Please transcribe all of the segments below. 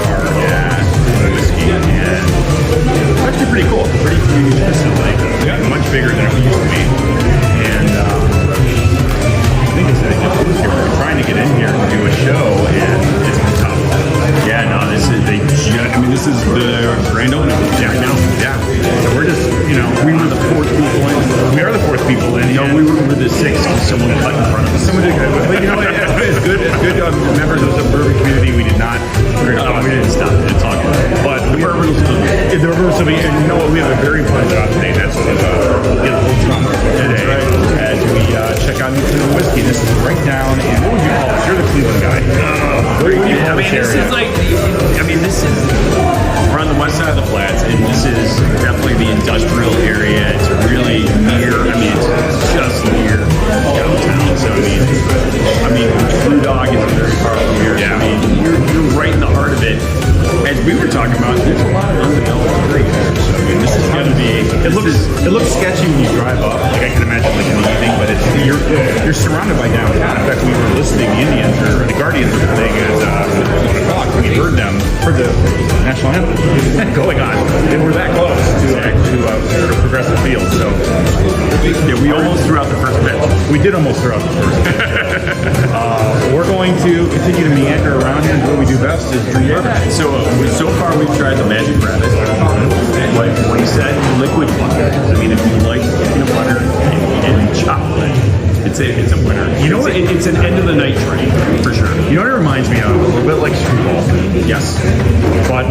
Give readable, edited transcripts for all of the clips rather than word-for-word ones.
are at whiskey, and it's actually pretty cool. It's a pretty huge facility. Yeah, much bigger than it used to be. And I think it's we're trying to get in here and do a show, and it's been tough. Yeah, no, this is this is the grand opening. Yeah, no, yeah. So we're just, we were the fourth people in. We are the fourth people in. We were the sixth. Someone cut in front of us. Someone did cut. But it's good. It's good. Members of the bourbon community, we did not. We didn't stop. We didn't talk. But the bourbon was and you know what? We have a very fun job today. That's what we'll get a little drunk today as we check out New Cleveland whiskey. This is right down. And what would you call it? You're the Cleveland guy. What do you call this area? This is like. This is. We're on the west side of the flats, and this is definitely the industrial area. It's really near. It's just near downtown. So Blue Dog is very far from here. Yeah. So, you're right in the heart of it. As we were talking about, there's a lot of undeveloped areas. So this is going to be. It looks sketchy when you drive up. Like I can imagine, like in the evening, but you're surrounded by downtown. In fact, we were listening. The Guardians were playing at 1 o'clock. We heard them for the national anthem going on, and we're that close to Progressive Field. So we almost threw out the first pitch. we did almost throw out the first pitch. We're going to continue to meander around here, and what we do best is drink bourbon. So far we've tried the Magic Rabbit. Like what he said, liquid butter. If you like peanut butter and chocolate, it's a winner. You know what? It's an end of the night train for sure. You know what it reminds me of? A little bit like screwball. Yes, But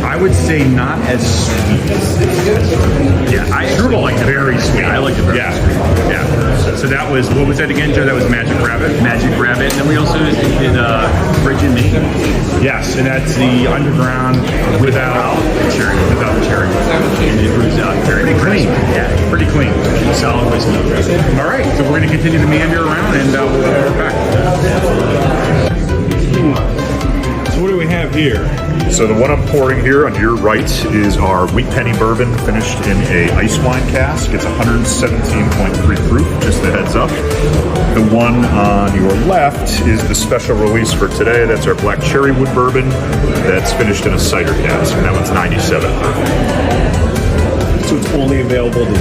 I would say not as sweet. Screwball like very sweet. I like it very sweet. Yeah. So that was, what was that again, Joe? That was Magic Rabbit. Magic Rabbit, and then we also did Bridge in Maine. Yes, and that's the underground without cherry. And it was very Pretty clean. Yeah, Pretty clean. solid whiskey. All right, so we're going to continue to meander around, and we'll be right back. So what do we have here? So the one I'm pouring here on your right is our Wheat Penny Bourbon finished in a ice wine cask. It's 117.3 proof, just a heads up. The one on your left is the special release for today. That's our Black Cherry Wood Bourbon that's finished in a cider cask, and that one's 97 proof. So it's only available to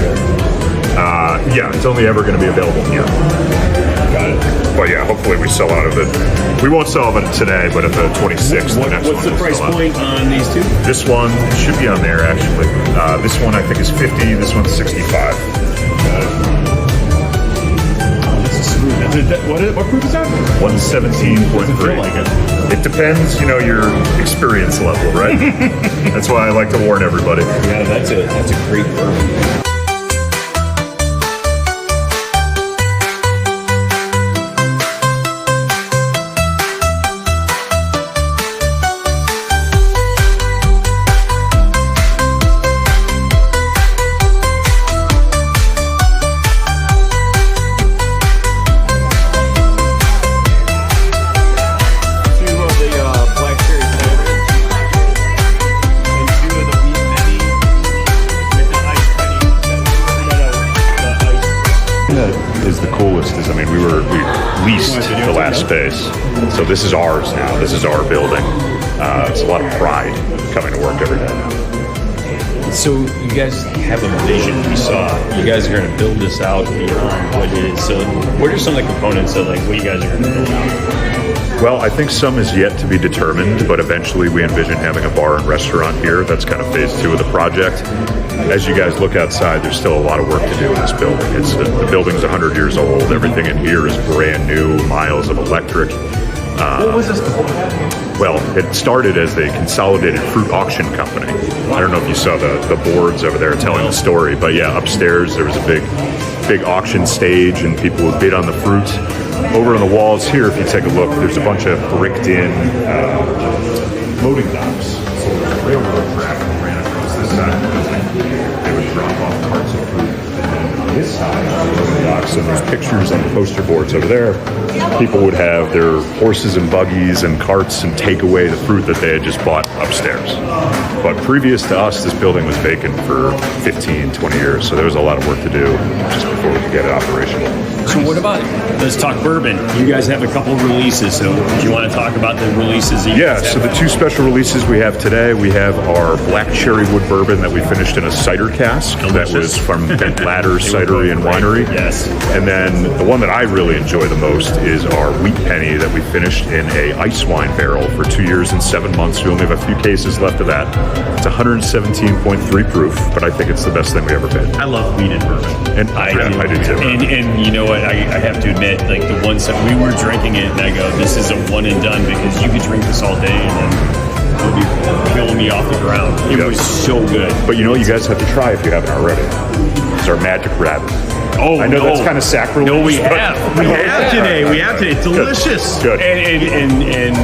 Yeah, it's only ever going to be available here. Got it. But yeah, hopefully we sell out of it. We won't sell of it today, but at the 26th, the next What's one the price sell out. point on these two? This one should be on there, actually. This one I think is 50. This one's 65. What proof is that? 117.3. It depends, your experience level, right? That's why I like to warn everybody. Yeah, that's a great bourbon. Is the coolest is, we leased the last space, so this is ours now. This is our building. It's a lot of pride coming to work every day now. So you guys have a vision. We saw you guys are going to build this out beyond what it is. So what are some of the components of what you guys are going to build out? Well, I think some is yet to be determined, but eventually we envision having a bar and restaurant here. That's kind of phase 2 of the project. As you guys look outside, there's still a lot of work to do in this building. The building's 100 years old. Everything in here is brand new, miles of electric. What was this before? Well, it started as a consolidated fruit auction company. I don't know if you saw the boards over there telling the story, but yeah, upstairs there was a big auction stage and people would bid on the fruit. Over on the walls here, if you take a look, there's a bunch of bricked in loading docks. So there's a railroad track that ran across this side of the building. They would drop off carts of fruit. And then on this side, on the loading docks, and there's pictures on the poster boards over there, people would have their horses and buggies and carts and take away the fruit that they had just bought upstairs. But previous to us, this building was vacant for 15, 20 years, so there was a lot of work to do just before we could get it operational. So what about, let's talk bourbon. You guys have a couple releases, so do you want to talk about the releases? That you Yeah, guys so have? the two special releases we have today, we have our black cherry wood bourbon that we finished in a cider cask. That was from Bent Ladder Cidery and Winery. Yes. And then the one that I really enjoy the most is our wheat penny that we finished in a ice wine barrel for 2 years and 7 months. We only have a few cases left of that. It's 117.3 proof, but I think it's the best thing we ever made. I love wheated bourbon. And I do too. And you know what? I have to admit, like the ones that we were drinking it, and I go, this is a one and done because you could drink this all day and then it'll be killing me off the ground. It was so good. But you know what you guys have to try if you haven't already? It's our Magic Rabbit. Oh, I know that's kind of sacrilege. No, we but- have. We have today. We have today. Delicious. Good. And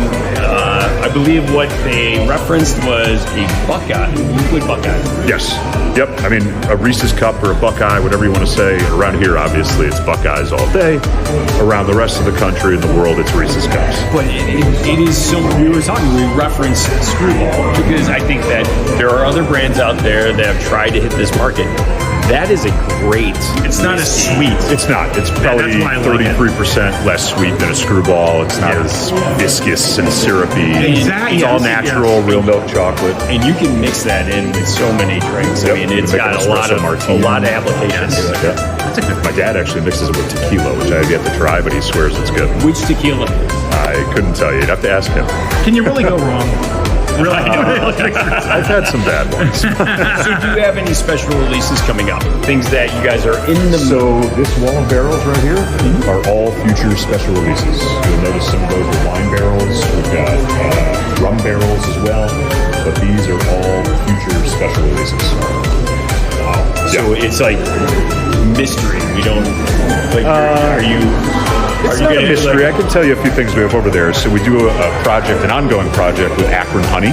I believe what they referenced was a Buckeye, liquid Buckeye. Yes. Yep. I mean, a Reese's Cup or a Buckeye, whatever you want to say. Around here, obviously, it's Buckeyes all day. Around the rest of the country and the world, it's Reese's Cups. But it is so. We were talking. We referenced Screwball because I think that there are other brands out there that have tried to hit this market. That is a great. It's not as sweet. It's not. It's probably that's why I like it. 33% less sweet than a Screwball. It's not as viscous and syrupy. Exactly. It's all Yes, natural, yes. real milk chocolate. And you can mix that in with so many drinks. Yep. I mean, it's Make got an a lot espresso of martini. applications. Yeah. My dad actually mixes it with tequila, which I have yet to try, but he swears it's good. Which tequila? I couldn't tell you. You'd have to ask him. Can you really go wrong? Really? I've had some bad ones. So do you have any special releases coming up? Things that you guys are in the So this wall of barrels right here are all future special releases. You'll notice some of those are wine barrels. We've got rum barrels as well, but these are all future special releases. So it's like mystery. We don't like. Are you? It's not a mystery. I can tell you a few things we have over there. So we do a project, an ongoing project with Akron Honey,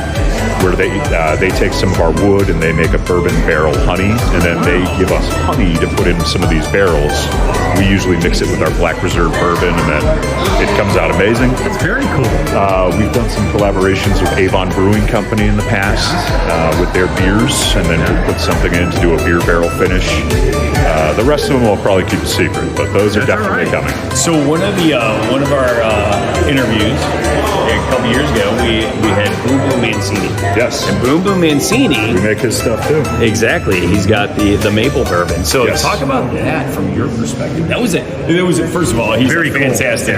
where they take some of our wood and they make a bourbon barrel honey, and then they give us honey to put in some of these barrels. We usually mix it with our Black Reserve bourbon, and then it comes out amazing. It's very cool. We've done some collaborations with Avon Brewing Company in the past with their beers, and then we'll put something in to do a beer barrel finish. The rest of them we'll probably keep a secret, but those are That's definitely all right. coming. So one of our interviews a couple years ago, we had Boom Boom Mancini. Yes. And Boom Boom Mancini. We make his stuff too. Exactly. He's got the maple bourbon. So Yes. talk about that from your perspective. That was it. First of all, he's Very a cool. fantastic,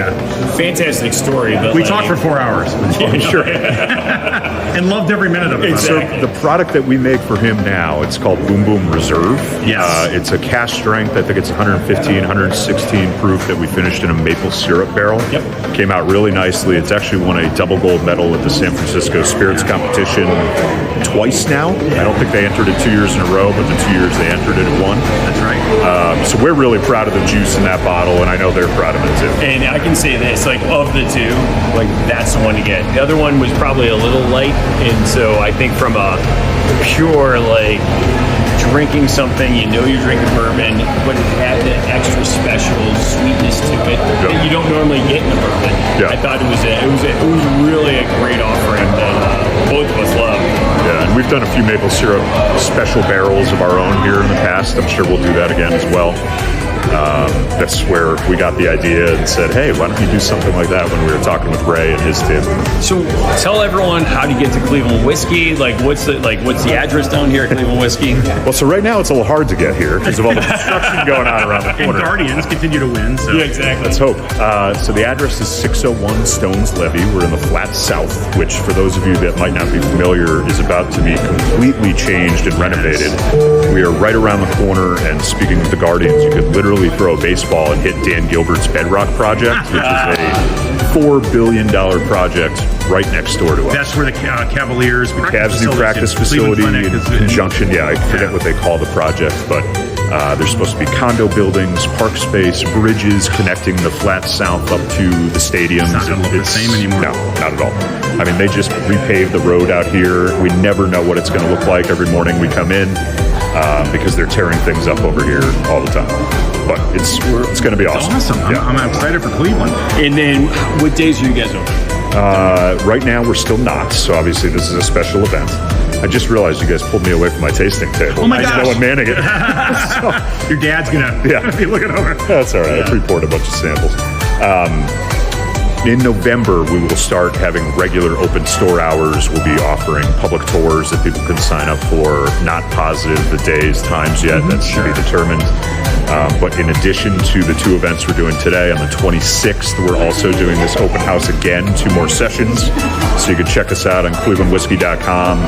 fantastic story. But We like, talked for 4 hours. I'm sure. And loved every minute of it. Exactly. So the product that we make for him now, it's called Boom Boom Reserve. Yes. It's a cask strength. I think it's 115, 116 proof that we finished in a maple syrup barrel. Yep. Came out really nicely. It's actually won a double gold medal at the San Francisco Spirits Competition twice now. I don't think they entered it 2 years in a row, but the 2 years they entered it, it won. That's right. So we're really proud of the juice in that bottle, and I know they're proud of it too. And I can say this, like of the two, like that's the one to get. The other one was probably a little light, and so I think from a pure like drinking something, you know you're drinking bourbon, but it had that extra special sweetness to it that you don't normally get in a bourbon. Yeah. I thought it was really a great offering that both of us love. Yeah, and we've done a few maple syrup special barrels of our own here in the past. I'm sure we'll do that again as well. That's where we got the idea and said, hey, why don't you do something like that when we were talking with Ray and his team. So tell everyone how to get to Cleveland Whiskey. What's the address down here at Cleveland Whiskey? Well, so right now it's a little hard to get here because of all the construction going on around the And corner. Guardians continue to win. So. Yeah, exactly. Let's hope. So the address is 601 Stones Levee. We're in the flat south, which for those of you that might not be familiar is about to be completely changed and renovated. We are right around the corner, and speaking of the Guardians, you could literally throw a baseball and hit Dan Gilbert's Bedrock project, which is a $4 billion project right next door to us. That's where the Cavaliers Cavs new practice facility in conjunction. Yeah, I forget what they call the project, but there's supposed to be condo buildings, park space, bridges connecting the flat south up to the stadiums. It's not gonna look the same anymore. No, not at all. I mean, they just repaved the road out here. We never know what it's going to look like every morning we come in because they're tearing things up over here all the time. But it's going to be awesome. Awesome. Yeah. I'm excited for Cleveland. And then what days are you guys open? Right now, we're still not. So obviously, this is a special event. I just realized you guys pulled me away from my tasting table. Oh my I gosh. know what manning it. Your dad's gonna be looking over. That's all right. I pre-poured a bunch of samples. In November, we will start having regular open store hours. We'll be offering public tours that people can sign up for. Not positive the days, times yet. That's to be determined. But in addition to the 2 events we're doing today, on the 26th, we're also doing this open house again, 2 more sessions. So you can check us out on clevelandwhiskey.com.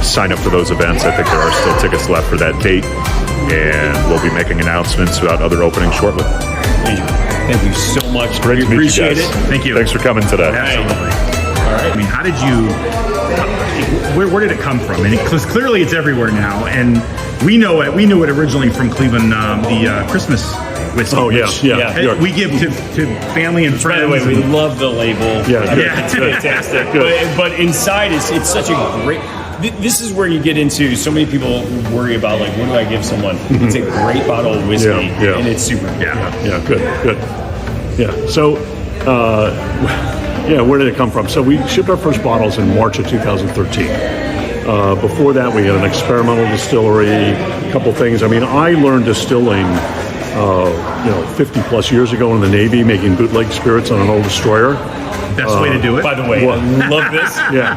Sign up for those events. I think there are still tickets left for that date. And we'll be making announcements about other openings shortly. Thank you so much. Great to meet you guys. Appreciate it. Thank you. Thanks for coming today. Absolutely. All right. I mean, how did you? Where did it come from? And because clearly it's everywhere now, and we know it. We knew it originally from Cleveland, the Christmas whiskey. Oh, yeah. Hey, we give to family and friends. By the way, we love the label. Yeah, I mean, yeah. it's fantastic. Good. But inside, it's such a great. This is where you get into. So many people worry about like, what do I give someone? It's a great bottle of whiskey, and it's super. Yeah, good. Yeah, so, where did it come from? So we shipped our first bottles in March of 2013. Before that, we had an experimental distillery, a couple things. I mean, I learned distilling, 50 plus years ago in the Navy, making bootleg spirits on an old destroyer. Best way to do it. By the way, I love this. Yeah,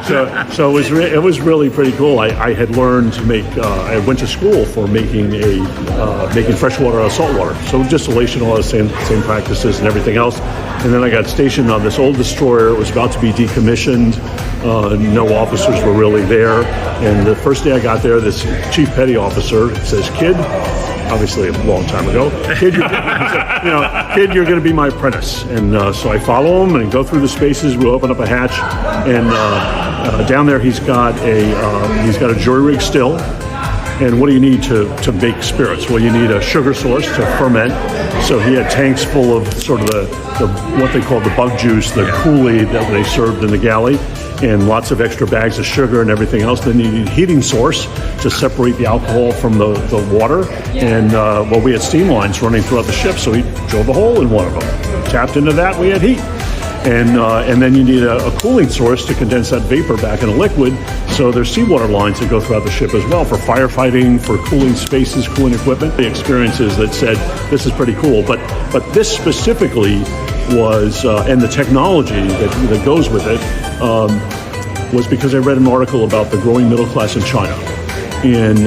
so it was really pretty cool. I had learned to make. I went to school for making making freshwater out of saltwater. So distillation, all the same practices and everything else. And then I got stationed on this old destroyer. It was about to be decommissioned. No officers were really there. And the first day I got there, this chief petty officer says, "Kid." Obviously a long time ago. Kid, you're going to be my apprentice. And so I follow him and go through the spaces. We open up a hatch, and down there he's got a jury rig still. And what do you need to make spirits? Well, you need a sugar source to ferment. So he had tanks full of sort of the what they call the bug juice, the Kool-Aid that they served in the galley, and lots of extra bags of sugar and everything else. Then you need a heating source to separate the alcohol from the water. And we had steam lines running throughout the ship, so he drilled a hole in one of them. Tapped into that, we had heat. And then you need a cooling source to condense that vapor back into liquid. So there's seawater lines that go throughout the ship as well for firefighting, for cooling spaces, cooling equipment. The experiences that said this is pretty cool, but this specifically was, and the technology that goes with it, was because I read an article about the growing middle class in China, and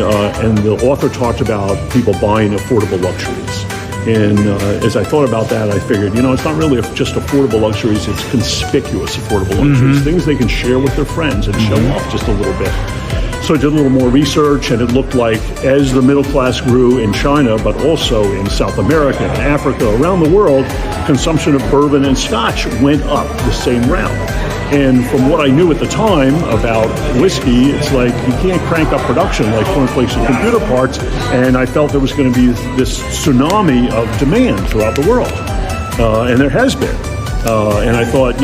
the author talked about people buying affordable luxuries. And as I thought about that, I figured, it's not really just affordable luxuries, it's conspicuous affordable luxuries, things they can share with their friends and show off just a little bit. So I did a little more research, and it looked like as the middle class grew in China, but also in South America and Africa, around the world, consumption of bourbon and scotch went up the same round. And from what I knew at the time about whiskey, it's like you can't crank up production like cornflakes and computer parts, and I felt there was going to be this tsunami of demand throughout the world. And there has been. And I thought,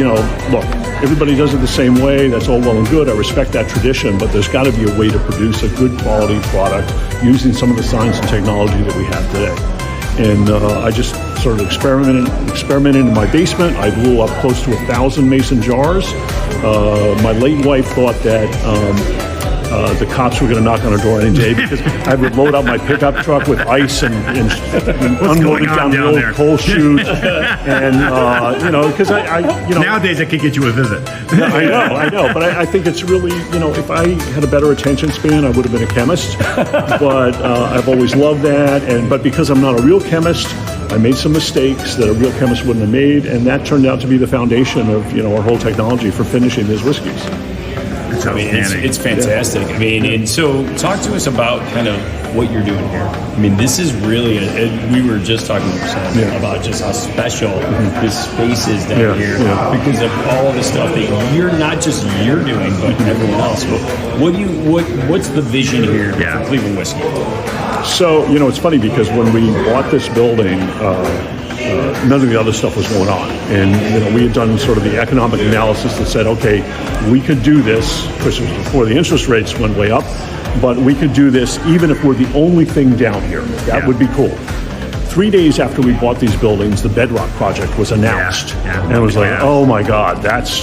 look, everybody does it the same way. That's all well and good. I respect that tradition, but there's got to be a way to produce a good quality product using some of the science and technology that we have today. And I just sort of experimented in my basement. I blew up close to 1,000 mason jars. My late wife thought that the cops were going to knock on our door any day because I would load up my pickup truck with ice and unload it down the old coal chute. And, because nowadays I could get you a visit. I know. But I think it's really, if I had a better attention span, I would have been a chemist. But I've always loved that. But because I'm not a real chemist, I made some mistakes that a real chemist wouldn't have made. And that turned out to be the foundation of, our whole technology for finishing these whiskeys. It's fantastic. I mean, and so talk to us about kind of what you're doing here. I mean, this is really, we were just talking about just how special this space is down here because of all the stuff that you're doing, but everyone else. What's the vision here for Cleveland Whiskey? So, it's funny because when we bought this building, none of the other stuff was going on. And, we had done sort of the economic analysis that said, okay, we could do this, which was before the interest rates went way up, but we could do this even if we're the only thing down here. That would be cool. 3 days after we bought these buildings, the Bedrock project was announced. And it was like, oh my God, that's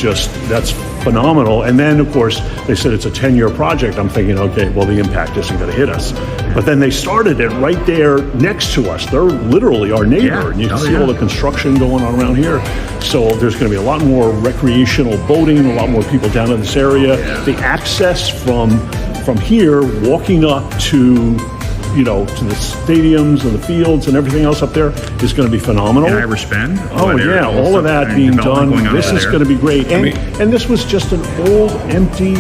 phenomenal. And then, of course, they said it's a 10-year project. I'm thinking, okay, well, the impact isn't going to hit us. But then they started it right there next to us. They're literally our neighbor. Yeah. And you can see all the construction going on around here. So there's going to be a lot more recreational boating, a lot more people down in this area. The access from here, walking up to to the stadiums and the fields and everything else up there is going to be phenomenal. And Irish Bend. Oh yeah, all of that being done. This is going to be great. And this was just an old, empty,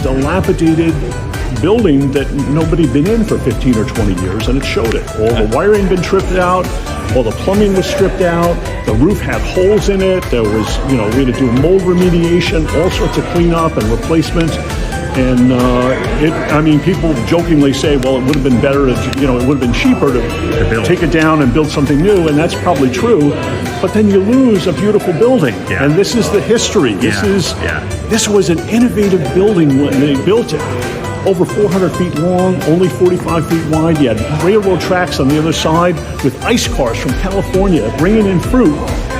dilapidated building that nobody been in for 15 or 20 years, and it showed it. All the wiring been tripped out, all the plumbing was stripped out, the roof had holes in it, there was, we had to do mold remediation, all sorts of cleanup and replacement. And people jokingly say, well, it would have been better to, it would have been cheaper to take it down and build something new, and that's probably true. But then you lose a beautiful building. Yeah. And this is the history. This was an innovative building when they built it. Over 400 feet long, only 45 feet wide. You had railroad tracks on the other side with ice cars from California bringing in fruit.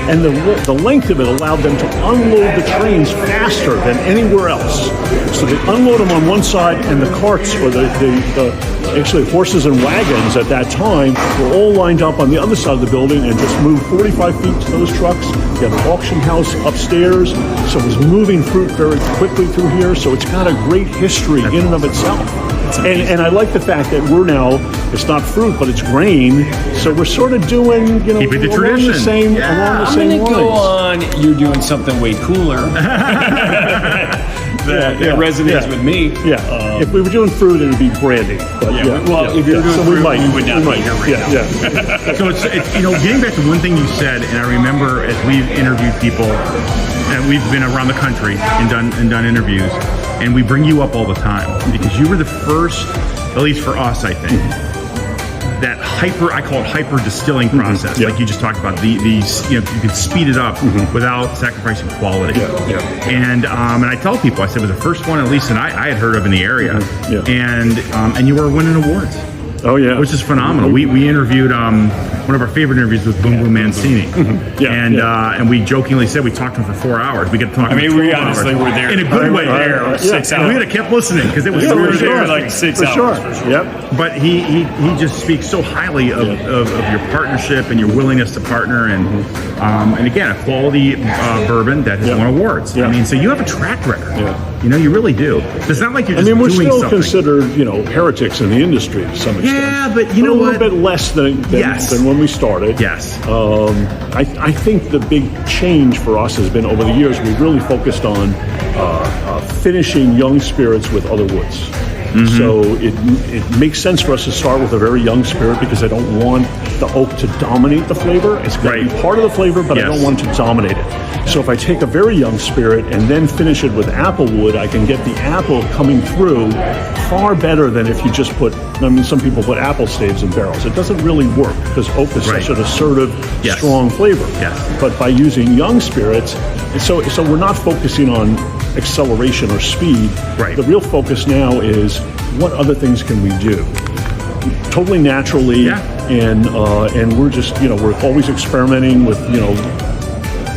And the length of it allowed them to unload the trains faster than anywhere else. So they unload them on one side, and the carts, or actually horses and wagons at that time, were all lined up on the other side of the building and just moved 45 feet to those trucks. You have an auction house upstairs, so it was moving fruit very quickly through here. So it's got a great history in and of itself. And I like the fact that we're now, it's not fruit, but it's grain. So we're sort of doing, keeping the along tradition. the same lines. I'm going to go on, you're doing something way cooler. that resonates with me. Yeah. If we were doing fruit, it would be brandy. But if you're doing so fruit, we might. we would not be here right now. Yeah. So it's getting back to one thing you said, and I remember as we've interviewed people, and we've been around the country and done interviews, and we bring you up all the time because you were the first, at least for us, I think, that I call it hyper distilling process. Like you just talked about, these you can speed it up without sacrificing quality. And I tell people, I said it was the first one at least that I had heard of in the area. And you were winning awards. Oh yeah, which is phenomenal. We interviewed one of our favorite interviews was Boom Boom Mancini, and we jokingly said we talked to him for 4 hours. We got to talk. We honestly were there in a good way. 6 hours. We had to kept listening because it was we were there like 6 hours. For sure. Yep. But he just speaks so highly of your partnership and your willingness to partner, and again, a quality bourbon that has won awards. I mean, so you have a track record. You really do. It's not like you're just we're doing still something. considered, heretics in the industry to some extent. Yeah, but you know a what? little bit less than when we started. Yes. I think the big change for us has been over the years, we've really focused on finishing young spirits with other woods. So it makes sense for us to start with a very young spirit because I don't want the oak to dominate the flavor. It's going to be part of the flavor, but I don't want it to dominate it. So if I take a very young spirit and then finish it with apple wood, I can get the apple coming through far better than if you just put, some people put apple staves in barrels. It doesn't really work because oak is such an assertive, strong flavor. But by using young spirits, so we're not focusing on acceleration or speed. The real focus now is what other things can we do totally naturally, and we're just we're always experimenting with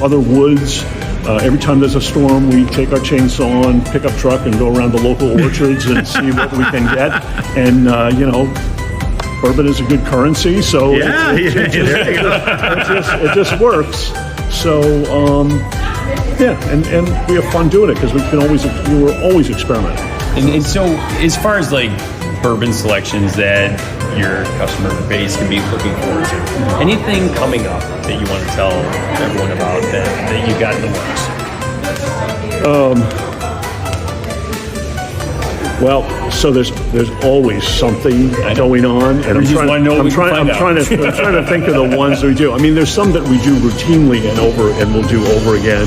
other woods. Every time there's a storm, we take our chainsaw and pickup truck and go around the local orchards and see what we can get. And bourbon is a good currency, so it just works. So and we have fun doing it because we were always experimenting. And so, as far as like bourbon selections that your customer base can be looking forward to, anything coming up that you want to tell everyone about that you got in the works? Well, so there's always something going on, and I'm trying to think of the ones that we do. There's some that we do routinely and we'll do over again.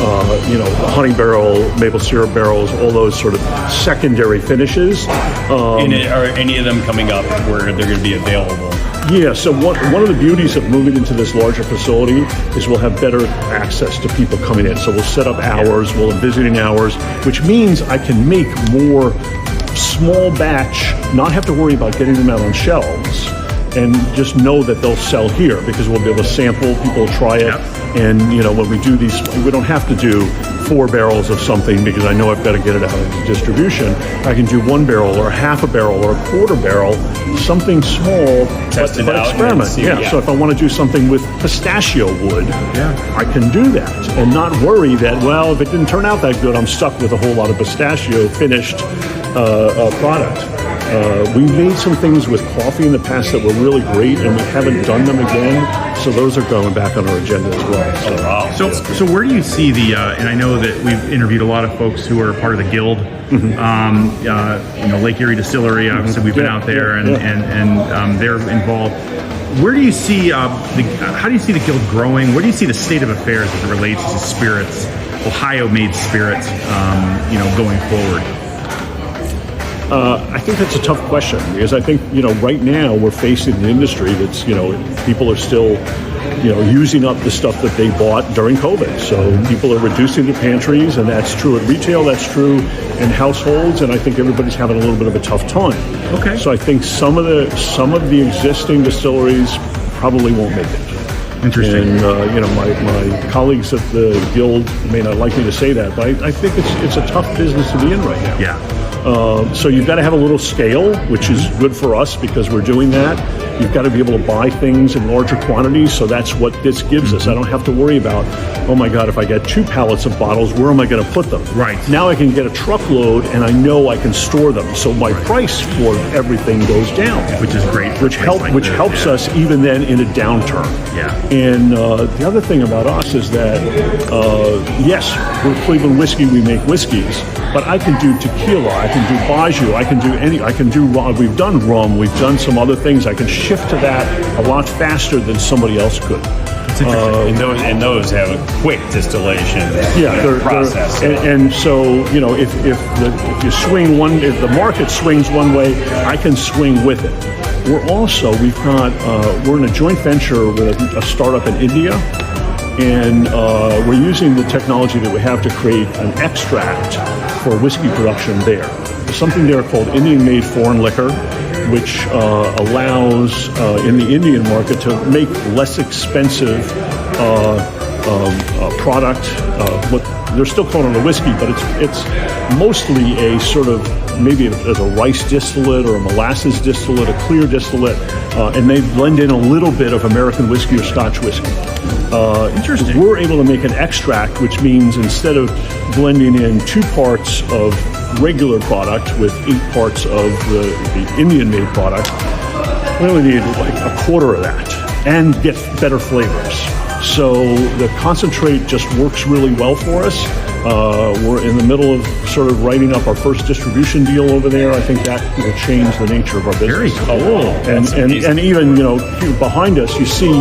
Honey barrel, maple syrup barrels, all those sort of secondary finishes. Are any of them coming up where they're going to be available? Yeah, so one of the beauties of moving into this larger facility is we'll have better access to people coming in. So we'll set up hours, we'll have visiting hours, which means I can make more small batch, not have to worry about getting them out on shelves, and just know that they'll sell here because we'll be able to sample, people will try it. And when we do these, we don't have to do 4 barrels of something because I know I've got to get it out into distribution. I can do 1 barrel or half a barrel or a quarter barrel, something small, Test it but out and experiment. see, Yeah. So if I want to do something with pistachio wood, I can do that and not worry that, well, if it didn't turn out that good, I'm stuck with a whole lot of pistachio finished product. We made some things with coffee in the past that were really great, and we haven't done them again. So those are going back on our agenda as well. So where do you see the? And I know that we've interviewed a lot of folks who are part of the guild. Lake Erie Distillery. Obviously, we've been out there, and they're involved. Where do you see how do you see the guild growing? Where do you see the state of affairs as it relates to spirits, Ohio-made spirits, going forward? I think that's a tough question because I think, right now we're facing an industry that's, people are still, using up the stuff that they bought during COVID. So people are reducing their pantries, and that's true at retail, that's true in households, and I think everybody's having a little bit of a tough time. Okay. So I think some of the existing distilleries probably won't make it. Interesting. And my colleagues at the guild may not like me to say that, but I think it's a tough business to be in right now. Yeah. So you've got to have a little scale, which is good for us because we're doing that. You've got to be able to buy things in larger quantities, so that's what this gives us. I don't have to worry about, oh my God, if I get 2 pallets of bottles, where am I going to put them? Right. Now I can get a truckload, and I know I can store them, so my price for everything goes down, Which is great. which helps us even then in a downturn. Yeah. And the other thing about us is that, yes, we're Cleveland whiskey, we make whiskeys, but I can do tequila, I can do baju, we've done rum, we've done some other things. I can shift to that a lot faster than somebody else could. And those have a quick distillation process. And so, if you swing if the market swings one way, I can swing with it. We're in a joint venture with a startup in India, and we're using the technology that we have to create an extract for whiskey production there. There's something there called Indian-made foreign liquor, which allows in the Indian market to make less expensive product. They're still calling it a whiskey, but it's mostly a sort of maybe as a rice distillate or a molasses distillate, a clear distillate, and they blend in a little bit of American whiskey or Scotch whiskey. Interesting. We're able to make an extract, which means instead of blending in 2 parts of regular product with 8 parts of the Indian-made product, we only need like a quarter of that and get better flavors. So the concentrate just works really well for us. We're in the middle of sort of writing up our first distribution deal over there. I think that will change the nature of our business. Very cool. And even, behind us, you see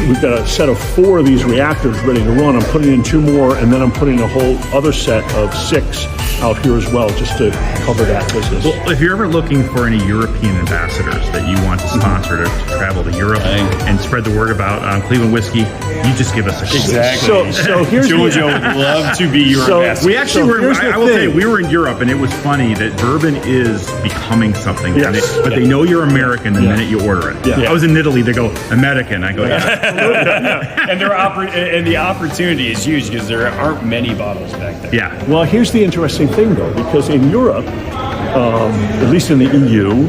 we've got a set of 4 of these reactors ready to run. I'm putting in 2 more, and then I'm putting a whole other set of 6 out here as well, just to cover that business. Well, if you're ever looking for any European ambassadors that you want to sponsor to travel to Europe and spread the word about Cleveland whiskey, you just give us a call. Exactly. So here's Jojo would love to be your ambassador. We actually I will say, we were in Europe, and it was funny that bourbon is becoming something. Yes. But they know you're American the minute you order it. Yeah. I was in Italy, they go, American. I go, yeah. And the opportunity is huge because there aren't many bottles back there. Yeah. Well, here's the interesting thing, though, because in Europe, at least in the EU,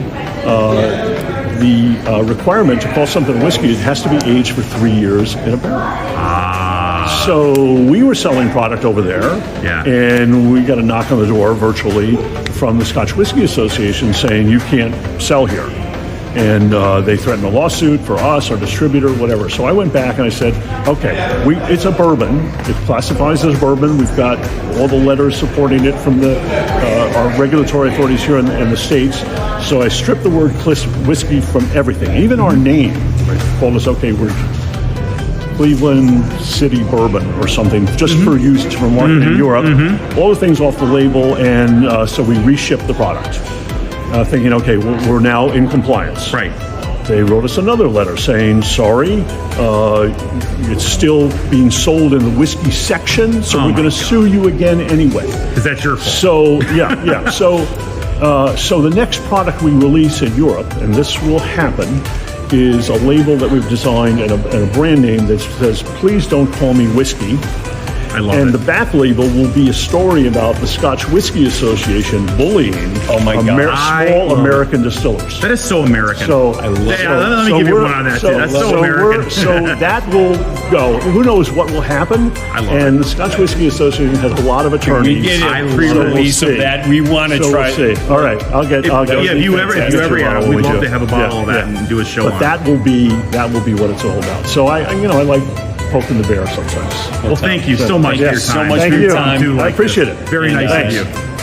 the requirement to call something whiskey, it has to be aged for 3 years in a barrel. So we were selling product over there, and we got a knock on the door virtually from the Scotch Whisky Association saying you can't sell here. And they threatened a lawsuit for us, our distributor, whatever. So I went back and I said, okay, it's a bourbon. It classifies as bourbon. We've got all the letters supporting it from our regulatory authorities here in the States. So I stripped the word whiskey from everything, even our name. Right? Told us, okay, we're Cleveland City Bourbon or something, just for use for marketing in Europe. All the things off the label, and so we reshipped the product. Thinking, okay, we're now in compliance. Right. They wrote us another letter saying, sorry, it's still being sold in the whiskey section, so we're going to sue you again anyway. Because that's your fault. So, yeah. So the next product we release in Europe, and this will happen, is a label that we've designed and a brand name that says, please don't call me whiskey. I love and it. the back label will be a story about the Scotch Whisky Association bullying Oh my God. I small love it. American distillers. That is so American. So let me give you one on that too. That's so American. So that will go. Who knows what will happen? I love and the Scotch Whisky Association has a lot of attorneys. We get I a love pre-release it. of that. We want to So try. we'll see. All right, I'll get. Yeah, if you ever, when we'd we love do. to have a bottle of that and do a show But on. that will be what it's all about. So I like poking the bear sometimes. Well, thank you so much Yeah. for your so time. much Thank for your you. time. Do I like appreciate this. it. Very And, nice thanks. of you.